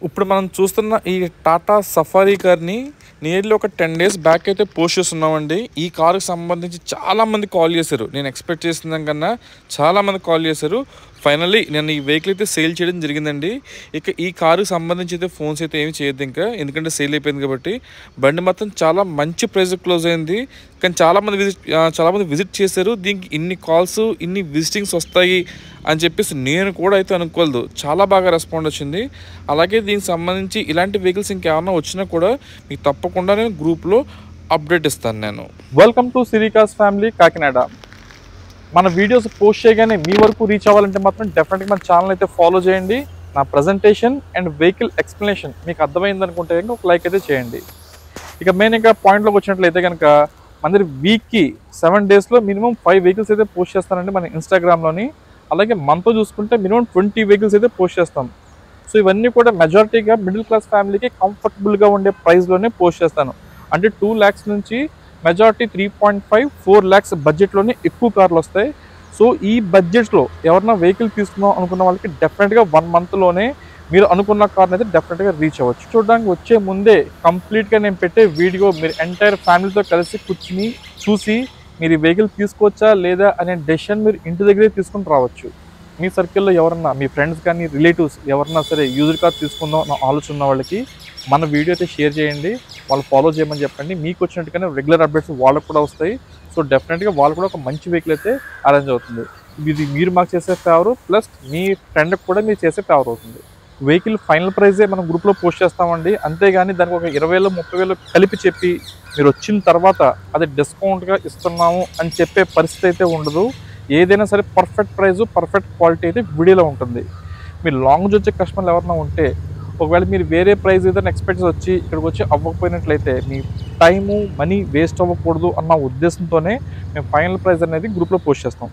ఇప్పుడు మనం చూస్తున్న ఈ టాటా సఫారీ కార్ని నియర్లీ ఒక 10 డేస్ బ్యాక్ అయితే పోస్ట్ చేస్తున్నామండి. ఈ కారుకి సంబంధించి చాలామంది కాల్ చేశారు. నేను ఎక్స్పెక్ట్ చేసిన దానికన్నా చాలామంది కాల్ చేశారు. ఫైనల్లీ నేను ఈ వెహికల్ అయితే సేల్ చేయడం జరిగిందండి. ఇక ఈ కారుకి సంబంధించి అయితే ఫోన్స్ అయితే ఏమి చేయొద్దు ఇంకా, ఎందుకంటే సేల్ అయిపోయింది కాబట్టి. బండి మాత్రం చాలా మంచి ప్రైస్ క్లోజ్ అయింది. కానీ చాలామంది విజిట్ చేశారు. దీనికి ఇన్ని కాల్స్ ఇన్ని విజిటింగ్స్ వస్తాయి అని చెప్పేసి నేను కూడా అయితే అనుకోలేదు. చాలా బాగా రెస్పాండ్ వచ్చింది. అలాగే దీనికి సంబంధించి ఇలాంటి వెహికల్స్ ఇంకేమన్నా వచ్చినా కూడా మీకు తప్పకుండా నేను గ్రూప్లో అప్డేట్ ఇస్తాను నేను. వెల్కమ్ టు సిరికాస్ ఫ్యామిలీ కాకినాడ. మన వీడియోస్ పోస్ట్ చేయగానే మీ వరకు రీచ్ అవ్వాలంటే మాత్రం డెఫినెట్గా మన ఛానల్ అయితే ఫాలో చేయండి. నా ప్రజెంటేషన్ అండ్ వెహికల్ ఎక్స్ప్లెనేషన్ మీకు అర్థమైంది అనుకుంటే కనుక ఒక లైక్ అయితే చేయండి. ఇక మెయిన్ ఇంకా పాయింట్లోకి వచ్చినట్లయితే కనుక మన వీక్కి 7 డేస్లో మినిమం 5 వెహికల్స్ అయితే పోస్ట్ చేస్తానండి మన ఇన్స్టాగ్రామ్లోని. అలాగే మనతో చూసుకుంటే మినిమం 20 వెహికల్స్ అయితే పోస్ట్ చేస్తాం. సో ఇవన్నీ కూడా మెజారిటీగా మిడిల్ క్లాస్ ఫ్యామిలీకి కంఫర్టబుల్గా ఉండే ప్రైస్లోనే పోస్ట్ చేస్తాను. అంటే 2 lakhs నుంచి మెజారిటీ 3.5-4 lakhs బడ్జెట్లోనే ఎక్కువ కార్లు వస్తాయి. సో ఈ బడ్జెట్లో ఎవరైనా వెహికల్ తీసుకుందాం అనుకున్న వాళ్ళకి డెఫినెట్గా 1 monthలోనే మీరు అనుకున్న కార్ని అయితే డెఫినెట్గా రీచ్ అవ్వచ్చు. చూడడానికి వచ్చే ముందే కంప్లీట్గా నేను పెట్టే వీడియో మీరు ఎంటైర్ ఫ్యామిలీతో కలిసి కూర్చుని చూసి మీరు ఈ వెహికల్ తీసుకోవచ్చా లేదా అనే డెసిషన్ మీరు ఇంటి దగ్గరే తీసుకుని రావచ్చు. మీ సర్కిల్లో ఎవరన్నా మీ ఫ్రెండ్స్ కానీ రిలేటివ్స్ ఎవరన్నా సరే యూజ్డ్ కార్ తీసుకుందాం నా ఆలోచన ఉన్న వాళ్ళకి మన వీడియో అయితే షేర్ చేయండి. వాళ్ళు ఫాలో చేయమని చెప్పండి. మీకు వచ్చినట్టుగానే రెగ్యులర్ అప్డేట్స్ వాళ్ళకు కూడా వస్తాయి. సో డెఫినెట్గా వాళ్ళు కూడా ఒక మంచి వెహికల్ అయితే అరేంజ్ అవుతుంది. ఇది మీరు మాకు చేసే ఫేవరు ప్లస్ మీ ఫ్రెండ్కి కూడా మీరు చేసే ఫేవర్ అవుతుంది. వెహికల్ ఫైనల్ ప్రైజే మనం గ్రూప్లో పోస్ట్ చేస్తామండి. అంతేగాని దానికి ఒక 20,000-30,000 కలిపి చెప్పి మీరు వచ్చిన తర్వాత అది డిస్కౌంట్గా ఇస్తున్నాము అని చెప్పే పరిస్థితి అయితే ఉండదు. ఏదైనా సరే పర్ఫెక్ట్ ప్రైజు పర్ఫెక్ట్ క్వాలిటీ అయితే వీడియోలో ఉంటుంది. మీరు లాంగ్ నుంచి వచ్చే కస్టమర్లు ఎవరైనా ఉంటే ఒకవేళ మీరు వేరే ప్రైస్ ఏదైనా ఎక్స్పెక్ట్ వచ్చి ఇక్కడికి వచ్చి అవ్వకపోయినట్లయితే మీ టైము మనీ వేస్ట్ అవ్వకూడదు అన్న ఉద్దేశంతోనే మేము ఫైనల్ ప్రైస్ అనేది గ్రూప్లో పోస్ట్ చేస్తాం.